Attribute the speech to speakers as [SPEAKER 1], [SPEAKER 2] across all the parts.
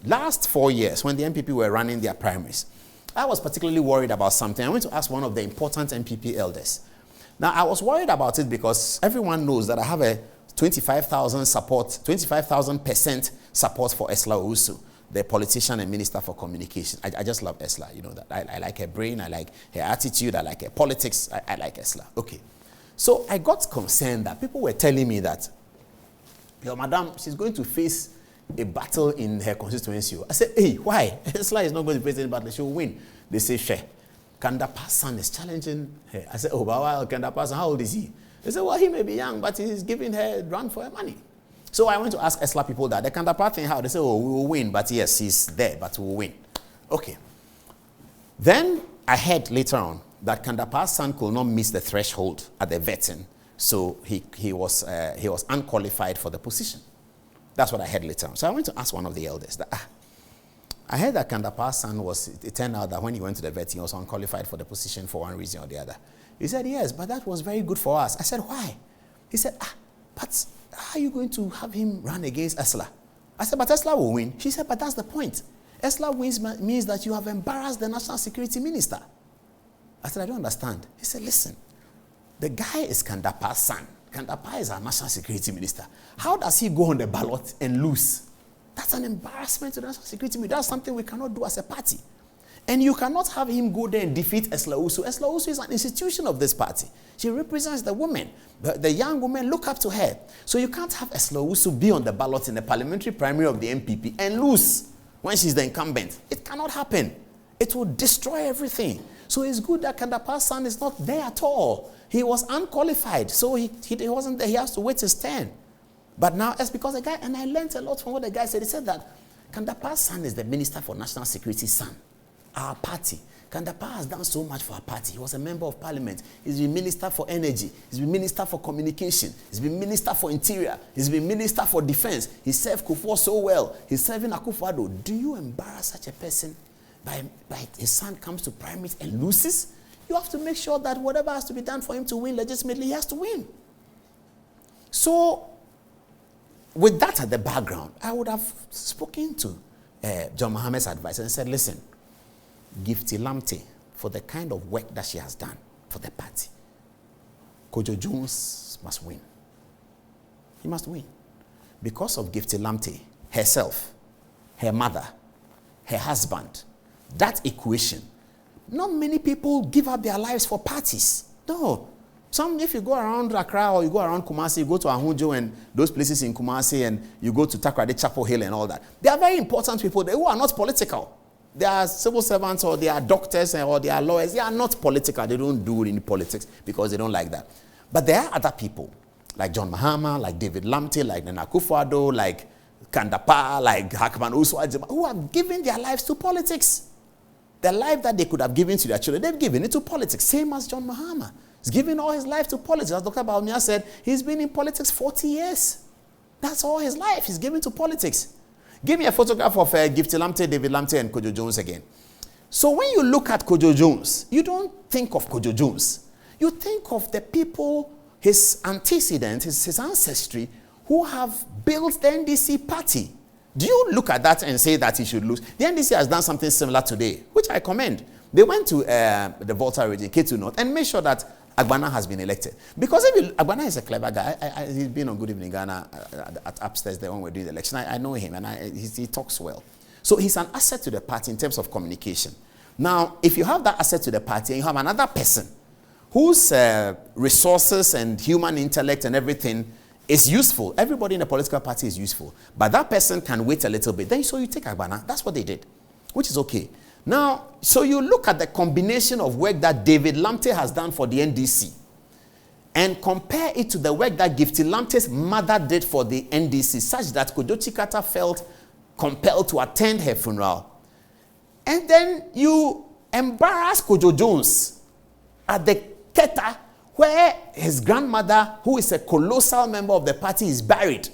[SPEAKER 1] last 4 years, when the MPP were running their primaries, I was particularly worried about something. I went to ask one of the important MPP elders. Now, I was worried about it because everyone knows that I have a 25,000% support for Ursela Owusu, the politician and minister for communication. I just love Ursela, you know that. I like her brain, I like her attitude, I like her politics, I like Ursela. Okay. So I got concerned that people were telling me that, madam, she's going to face a battle in her constituency. I said, hey, why? Ursela is not going to face any battle, she will win. They say, share. Dapaa's son is challenging her. I said, oh, but while Dapaa's son, how old is he? They said, well, he may be young, but he's giving her a run for her money. So I went to ask Ursela people that. The Dapaa thing, how? They said, oh, we will win, but yes, he's there, but we will win. Okay. Then I heard later on that Dapaa's son could not miss the threshold at the vetting, so he was unqualified for the position. That's what I heard later on. So I went to ask one of the elders that, I heard that Dapaa's son it turned out that when he went to the vetting, he was unqualified for the position for one reason or the other. He said, yes, but that was very good for us. I said, why? He said, but how are you going to have him run against Ursela? I said, but Ursela will win. She said, but that's the point. Ursela wins means that you have embarrassed the National Security Minister. I said, I don't understand. He said, listen, the guy is Dapaa's son. Dapaa is our National Security Minister. How does he go on the ballot and lose? That's an embarrassment to the National Security Minister. That's something we cannot do as a party. And you cannot have him go there and defeat Ursela Owusu. Ursela Owusu is an institution of this party. She represents the women. The young women look up to her. So you can't have Ursela Owusu be on the ballot in the parliamentary primary of the MPP and lose when she's the incumbent. It cannot happen. It will destroy everything. So it's good that Dapaa's son is not there at all. He was unqualified, so he wasn't there. He has to wait his turn. But now it's because the guy, and I learned a lot from what the guy said. He said that Dapaa's son is the Minister for National Security's son. Our party. Dapaa has done so much for our party. He was a member of parliament. He's been Minister for Energy. He's been Minister for Communication. He's been Minister for Interior. He's been Minister for Defense. He served Kuffour so well. He's serving Akufo-Addo. Do you embarrass such a person by his son comes to primaries and loses? You have to make sure that whatever has to be done for him to win legitimately, he has to win. So, with that at the background, I would have spoken to John Mohammed's advice and said, listen, Gifty Lamte, for the kind of work that she has done for the party, Kojo Jones must win. He must win. Because of Gifty Lamte, herself, her mother, her husband, that equation, not many people give up their lives for parties. No. If you go around Accra or you go around Kumasi, you go to Ahunjo and those places in Kumasi and you go to Takoradi Chapel Hill and all that. They are very important people who are not political. They are civil servants or they are doctors or they are lawyers. They are not political. They don't do any politics because they don't like that. But there are other people like John Mahama, like David Lamte, like Nana Akufo-Addo, like Dapaa, like Hakman Owusu, who have given their lives to politics. The life that they could have given to their children, they've given it to politics. Same as John Mahama. He's given all his life to politics. As Dr. Baumia said, he's been in politics 40 years. That's all his life he's given to politics. Give me a photograph of Gifty Lamte, David Lamte, and Kojo Jones again. So when you look at Kojo Jones, you don't think of Kojo Jones. You think of the people, his antecedents, his ancestry, who have built the NDC party. Do you look at that and say that he should lose? The NDC has done something similar today, which I commend. They went to the Volta region, K2 North, and made sure that Agbana has been elected. Because Agbana is a clever guy. He's been on Good Evening Ghana at upstairs there when we're doing the election. I know him, and he talks well. So he's an asset to the party in terms of communication. Now, if you have that asset to the party and you have another person whose resources and human intellect and everything is useful, everybody in the political party is useful, but that person can wait a little bit, then so you take Agbana. That's what they did, which is okay. Now, so you look at the combination of work that David Lamte has done for the NDC and compare it to the work that Gifty Lamte's mother did for the NDC, such that Kojo Chikata felt compelled to attend her funeral. And then you embarrass Kojo Jones at the Keta, where his grandmother, who is a colossal member of the party, is buried.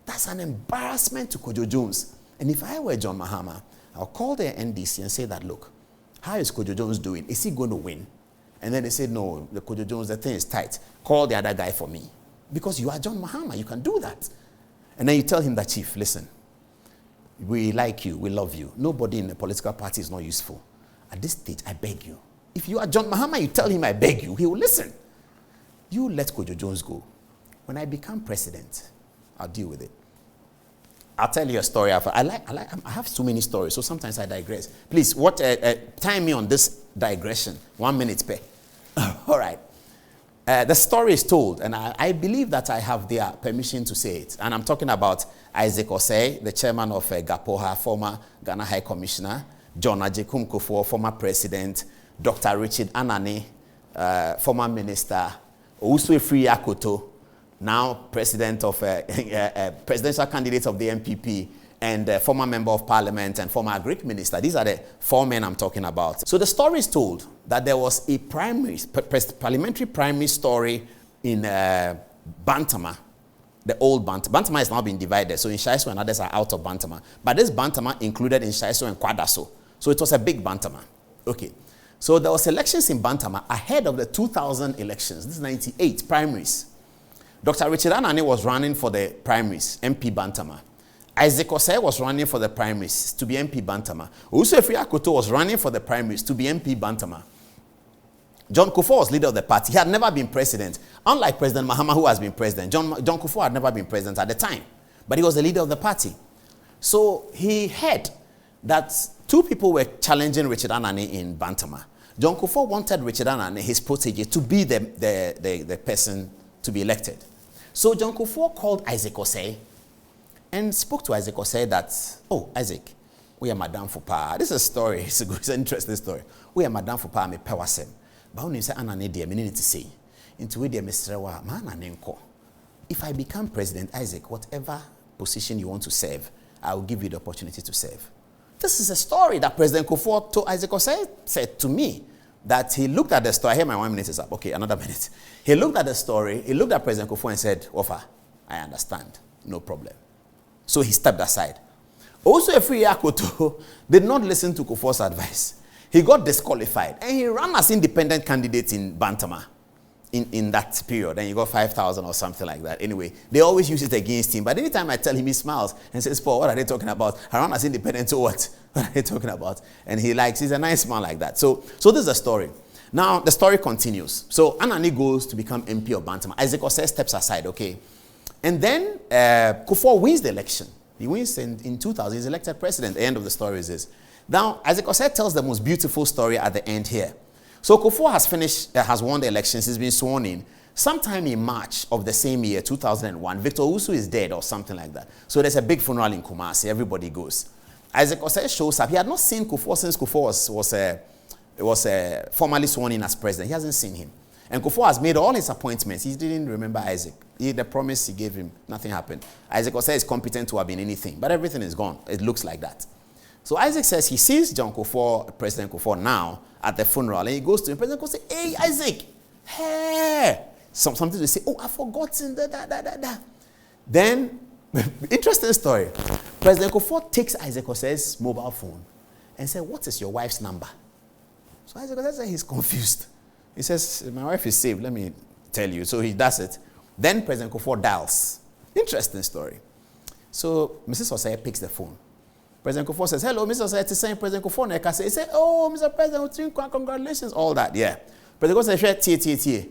[SPEAKER 1] That's an embarrassment to Kojo Jones. And if I were John Mahama, I'll call the NDC and say that, look, how is Kojo Jones doing? Is he going to win? And then they said, no, the Kojo Jones, the thing is tight. Call the other guy for me. Because you are John Mahama, you can do that. And then you tell him that, Chief, listen, We like you. We love you. Nobody in the political party is not useful. At this stage, I beg you. If you are John Mahama, you tell him I beg you. He will listen. You let Kojo Jones go. When I become president, I'll deal with it. I'll tell you a story. I have too many stories, so sometimes I digress. Please, time me on this digression. 1 minute per. All right. The story is told, and I believe that I have their permission to say it. And I'm talking about Isaac Osei, the chairman of GAPOHA, former Ghana High Commissioner, John Ajekum Kuffour, former president, Dr. Richard Anani, former minister, Owusu Akoto, now president of presidential candidate of the MPP, and former member of parliament and former Greek minister. These are the 4 men I'm talking about. So the story is told that there was a parliamentary primary story in Bantama, the old Bantama. Bantama has now been divided, so Inshaiso and others are out of Bantama. But this Bantama included Inshaiso and Kwadaso. So it was a big Bantama. Okay. So there was elections in Bantama ahead of the 2000 elections. This is 98 primaries. Dr. Richard Anani was running for the primaries, MP Bantama. Isaac Osei was running for the primaries to be MP Bantama. Owusu Akoto was running for the primaries to be MP Bantama. John Kuffour was leader of the party. He had never been president. Unlike President Mahama, who has been president, John Kuffour had never been president at the time. But he was the leader of the party. So he heard that 2 people were challenging Richard Anani in Bantama. John Kuffour wanted Richard Anani, his protege, to be the person to be elected. So John Kuffour called Isaac Osei and spoke to Isaac Osei that, oh, Isaac, we are Madame Fupa. This is a story. It's an interesting story. We are Madame Fupa, me pewasem. But when you say Anani dear, me need to say, into we dear Mr. Wa, Mananenko. If I become president, Isaac, whatever position you want to serve, I will give you the opportunity to serve. This is a story that President Kuffour told Isaac Osei said to me, that he looked at the story. I hear my 1 minute is up. Okay, another minute. He looked at the story. He looked at President Kuffour and said, Ofa, I understand. No problem. So he stepped aside. Also, Akoto did not listen to Kuffour's advice. He got disqualified. And he ran as independent candidate in Bantama in that period. And he got 5,000 or something like that. Anyway, they always use it against him. But anytime I tell him, he smiles and says, Paul, what are they talking about? I ran as independent, so what? What are they talking about? And he's a nice man like that. So this is the story. Now, the story continues. So Anani goes to become MP of Bantama. Isaac Osei steps aside, okay? And then Kuffour wins the election. He wins in 2000. He's elected president. The end of the story is this. Now, Isaac Osei tells the most beautiful story at the end here. So Kuffour has won the elections. He's been sworn in. Sometime in March of the same year, 2001, Victor Owusu is dead or something like that. So there's a big funeral in Kumasi. Everybody goes. Isaac Osei shows up. He had not seen Kuffour since Kuffour was formally sworn in as president. He hasn't seen him. And Kuffour has made all his appointments. He didn't remember Isaac. The promise he gave him, nothing happened. Isaac Osei is competent to have been anything, but everything is gone. It looks like that. So Isaac says he sees John Kuffour, President Kuffour now at the funeral, and he goes to him. President Kuffour says, hey, Isaac, hey. Something to say, oh, I've forgotten, Then, interesting story. President Kuffour takes Isaac Osei's mobile phone and says, what is your wife's number? So Isaac Osei says he's confused. He says, my wife is saved, let me tell you. So he does it. Then President Kuffour dials. Interesting story. So Mrs. Osei picks the phone. President Kuffour says, hello, Mr. Osei, it's saying President Kuffour. He said, oh, Mr. President, congratulations, all that, yeah. President Kuffour says,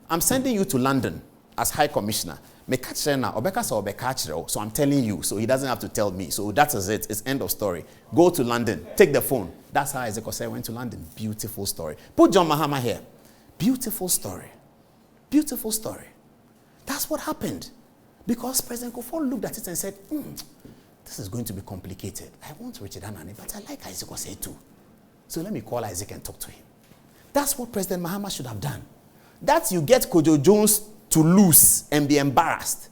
[SPEAKER 1] I'm sending you to London as High Commissioner. So I'm telling you, so he doesn't have to tell me. So that is it. It's end of story. Go to London. Take the phone. That's how Isaac Osei went to London. Beautiful story. Put John Mahama here. Beautiful story. Beautiful story. That's what happened. Because President Kuffour looked at it and said, this is going to be complicated. I want Richard Anani, but I like Isaac Osei too. So let me call Isaac and talk to him. That's what President Mahama should have done. That you get Kojo Jones to lose and be embarrassed.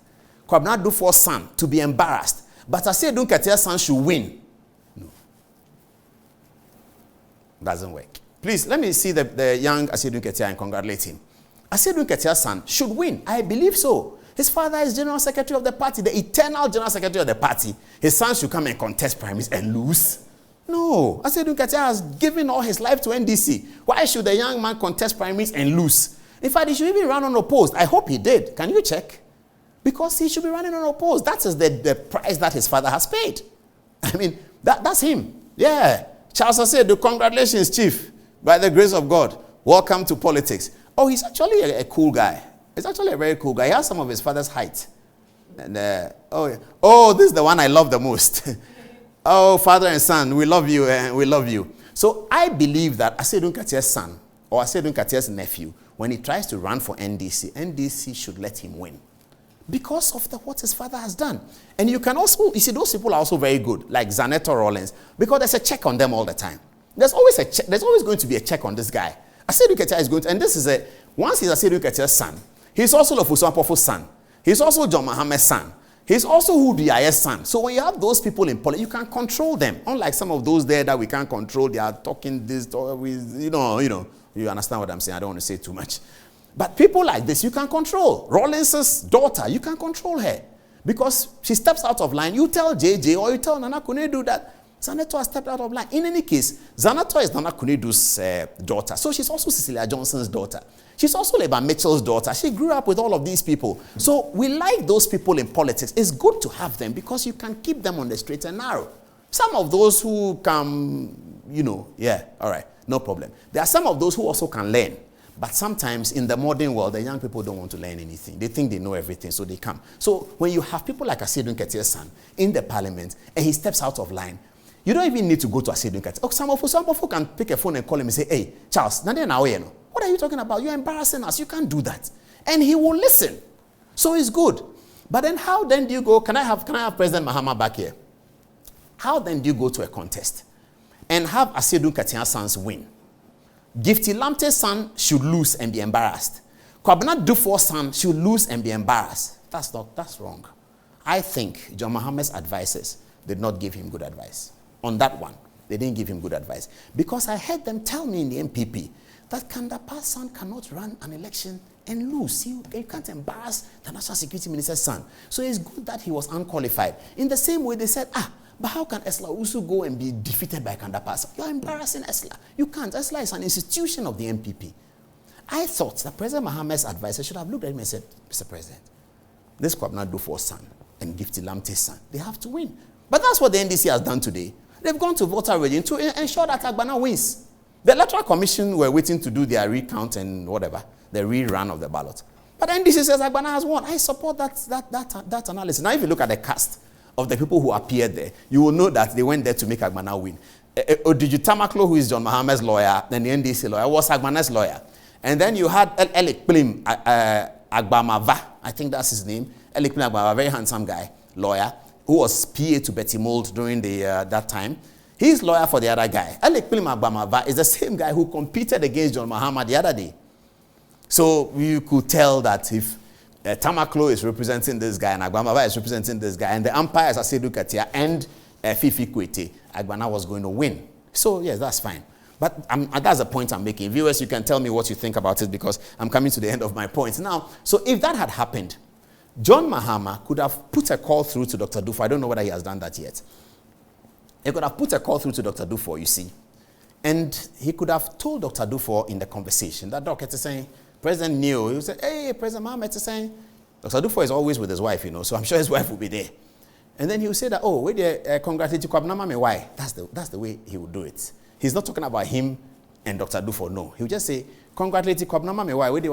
[SPEAKER 1] Kwabena Dufour's son to be embarrassed. But Asiedu Nketiah's son should win. No. Doesn't work. Please, let me see the young Asiedu Nketiah and congratulate him. Asiedu Nketiah's son should win. I believe so. His father is General Secretary of the party, the eternal General Secretary of the party. His son should come and contest primaries and lose. No. Asiedu Nketiah has given all his life to NDC. Why should the young man contest primaries and lose? In fact, he should even run unopposed. I hope he did. Can you check? Because he should be running unopposed. That is the price that his father has paid. I mean, that's him. Yeah. Charles said, congratulations, Chief. By the grace of God, welcome to politics. Oh, he's actually a cool guy. He's actually a very cool guy. He has some of his father's height. And this is the one I love the most. Oh, father and son, we love you and we love you. So I believe that Asedun Katie's son or Asedun Katie's nephew, when he tries to run for NDC should let him win. Because of what his father has done. And you can also, you see, those people are also very good, like Zaneto Rollins, because there's a check on them all the time. There's always going to be a check on this guy. Asedun Katia is going to, and this is once he's Asedun Katie's son, he's also Lofuso Apofo's son. He's also John Mahame's son. He's also Hudiaye's son. So when you have those people in politics, you can control them. Unlike some of those there that we can't control, they are talking this, you understand what I'm saying. I don't want to say too much. But people like this, you can control. Rollins' daughter, you can control her. Because she steps out of line. You tell JJ or you tell Nana Kunedu that Zaneto has stepped out of line. In any case, Zaneto is Nana Kunedu's daughter. So she's also Cecilia Johnson's daughter. She's also Leba Mitchell's daughter. She grew up with all of these people. So we like those people in politics. It's good to have them because you can keep them on the straight and narrow. Some of those who come, all right, no problem. There are some of those who also can learn. But sometimes in the modern world, the young people don't want to learn anything. They think they know everything, so they come. So when you have people like Asedun Katie's son in the parliament and he steps out of line, you don't even need to go to Asedun Katie. Oh, some of you can pick a phone and call him and say, hey, Charles, what are you talking about? You're embarrassing us. You can't do that. And he will listen. So it's good. But then how then do you go? Can I have President Mahama back here? How then do you go to a contest and have Asedun Katie's sons win? Gifty Lamte's son should lose and be embarrassed. Kwabena Dufour's son should lose and be embarrassed. That's wrong. I think John Mahame's advisors did not give him good advice. On that one, they didn't give him good advice. Because I heard them tell me in the MPP that Dapa's son cannot run an election and lose. You can't embarrass the National Security Minister's son. So it's good that he was unqualified. In the same way, they said, but how can Owusu go and be defeated by Dapaa? You're embarrassing Ursela. You can't. Ursela is an institution of the MPP. I thought that President Mahame's advisor should have looked at him and said, Mr. President, this Kwabena Dufour's son and Gifty Lamte's son, they have to win. But that's what the NDC has done today. They've gone to voter registration to ensure that Agbana wins. The Electoral Commission were waiting to do their recount and whatever, the rerun of the ballot. But the NDC says Agbana has won. I support that analysis. Now, if you look at the cast of the people who appeared there, you will know that they went there to make Agbana win. Odiju Tamaklo, who is John Mahame's lawyer, then the NDC lawyer, was Agbana's lawyer. And then you had Elik Plim Agbamava, I think that's his name. Elik Plim Agbamava, very handsome guy, lawyer, who was PA to Betty Mould during that time. He's lawyer for the other guy. Elik Plim Agbamava is the same guy who competed against John Mahama the other day. So you could tell that if Tamaklo is representing this guy and Agbamava is representing this guy, and the umpire is Asedun Katia and Fifi Kwete, Agbana was going to win. So yes, that's fine. But that's the point I'm making. Viewers, you can tell me what you think about it because I'm coming to the end of my point. Now, so if that had happened, John Mahama could have put a call through to Dr. Kuffour. I don't know whether he has done that yet. He could have put a call through to Dr. Kuffour, you see. And he could have told Dr. Kuffour in the conversation that Dr. is saying, President knew. He would say, hey, President Mahama is saying, Dr. Kuffour is always with his wife, so I'm sure his wife will be there. And then he would say that, oh, wait there, congratulate you, why? That's the way he would do it. He's not talking about him and Dr. Kuffour, no. He would just say, congratulate you, why? Wait there,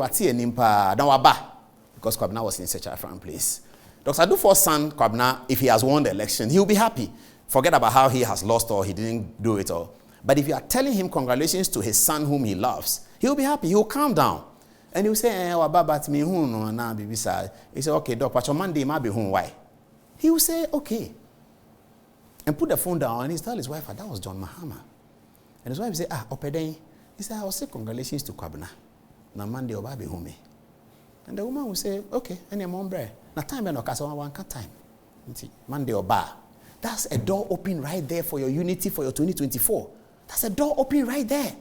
[SPEAKER 1] because Kwabena was in such a different place. Dr. Dufour's son, Kwabena, if he has won the election, he will be happy. Forget about how he has lost or he didn't do it all. But if you are telling him congratulations to his son whom he loves, he will be happy. He will calm down. And he will say, he said, okay, Doc, but Monday might be home. Why? He will say, okay. And put the phone down and he tell his wife, that was John Mahama. And his wife will say, Opeden. He said, I will say congratulations to Kwabena. Na Monday or be home. And the woman will say, okay, any more bread. Now time no kasa one time. Monday or bar. That's a door open right there for your unity for your 2024. That's a door open right there.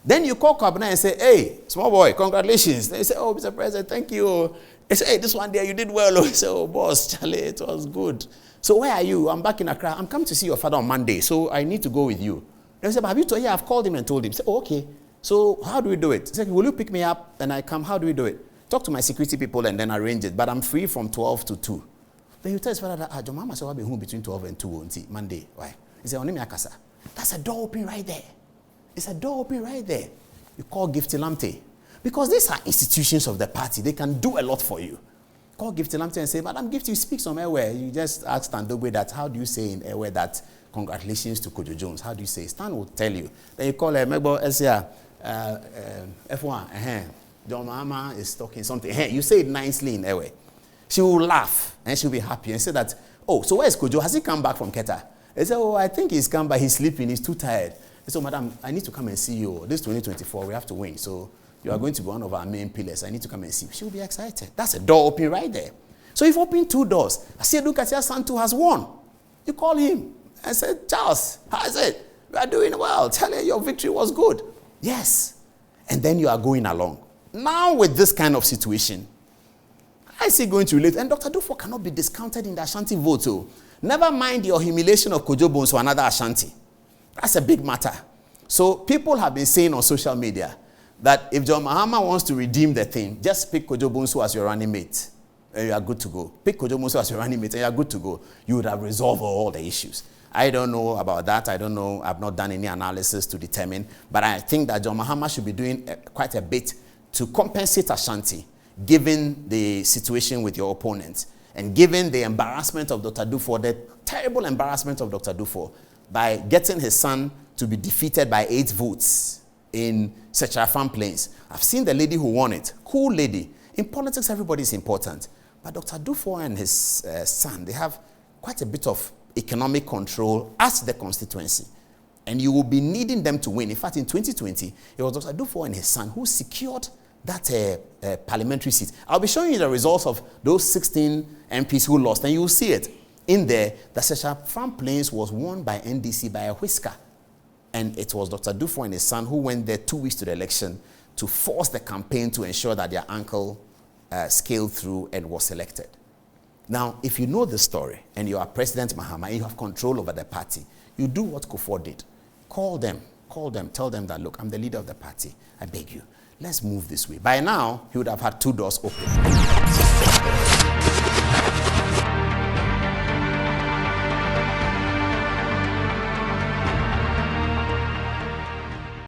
[SPEAKER 1] Then you call Kwabena and say, hey, small boy, congratulations. Then you say, oh, Mr. President, thank you. They say, hey, this one there, you did well. He say, oh, boss, Charlie, it was good. So where are you? I'm back in Accra. I'm coming to see your father on Monday, so I need to go with you. They say, but have you told him? Yeah, I've called him and told him. Say, oh, okay. So how do we do it? He said, will you pick me up and I come? How do we do it? talk to my security people and then arrange it. But I'm free from 12 to 2. Then you tell his father that, John Mama said I'll be home between 12 and 2 on Monday. Why? He said, that's a door open right there. It's a door open right there. You call Gifty Lamte. Because these are institutions of the party. They can do a lot for you. Call Gifty Lamte and say, Madam Gifty, you speak some airway. You just ask Standogwe that, how do you say in airway that congratulations to Kojo Jones? How do you say? Stan will tell you. Then you call her, Megbo Esia, F1, John Mama is talking something. You say it nicely in airway. She will laugh and she'll be happy and say that, oh, so where's Kojo? Has he come back from Keta? They say, oh, I think he's come back. He's sleeping. He's too tired. So, Madam, I need to come and see you. This 2024, we have to win. So you are going to be one of our main pillars. I need to come and see you. She'll be excited. That's a door open right there. So you've opened 2 doors. I see Edukatia Santu has won. You call him and say, Charles, how is it? We are doing well. Tell her your victory was good. Yes. And then you are going along. Now with this kind of situation, I see going to relate. And Dr. Dufo cannot be discounted in the Ashanti vote. So never mind your humiliation of Kojo Bones or another Ashanti. That's a big matter. So people have been saying on social media that if John Mahama wants to redeem the thing, just pick Kojo Bonsu as your running mate and you are good to go. Pick Kojo Bonsu as your running mate and you are good to go. You would have resolved all the issues. I don't know about that. I don't know. I've not done any analysis to determine. But I think that John Mahama should be doing quite a bit to compensate Ashanti, given the situation with your opponent and given the embarrassment of Dr. Dufo, the terrible embarrassment of Dr. Dufo, by getting his son to be defeated by 8 votes in Sechafam Plains. I've seen the lady who won it. Cool lady. In politics, everybody is important. But Dr. Dufo and his son, they have quite a bit of economic control as the constituency. And you will be needing them to win. In fact, in 2020, it was Dr. Dufo and his son who secured that parliamentary seat. I'll be showing you the results of those 16 MPs who lost, and you will see it. In there, the Sechafam Plains was won by NDC by a whisker. And it was Dr. Dufo and his son who went there 2 weeks to the election to force the campaign to ensure that their uncle scaled through and was elected. Now, if you know the story and you are President Mahama and you have control over the party, you do what Kuffour did. Call them, tell them that, look, I'm the leader of the party. I beg you, let's move this way. By now, he would have had 2 doors open.